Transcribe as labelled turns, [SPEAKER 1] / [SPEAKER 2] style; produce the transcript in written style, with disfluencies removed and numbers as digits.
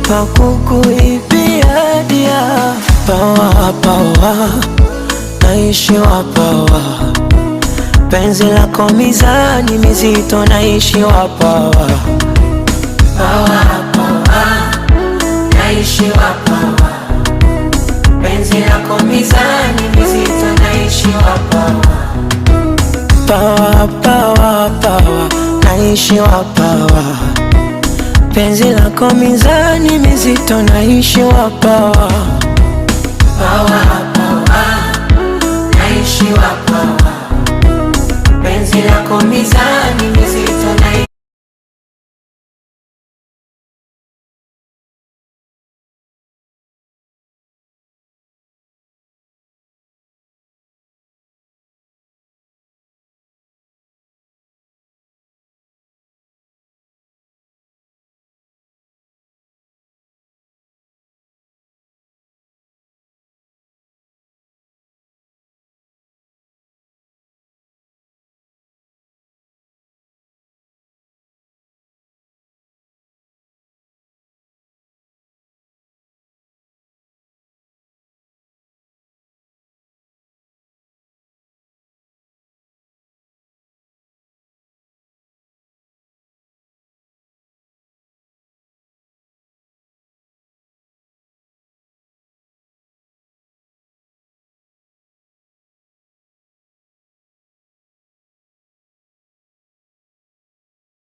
[SPEAKER 1] pakukuibia dia. Pawa pawa, naishi wapawa, penzi lako mizani mizito, naishi wapawa. Pawa pawa, naishi wapawa, penzi lako mizani mizito, naishi wapawa. Pawa pawa pawa, naishi wapawa, penzi lako mizani mizito, naishi wapawa. Pawa pawa, naishi wapawa, penzi lako mizani mizito, naishi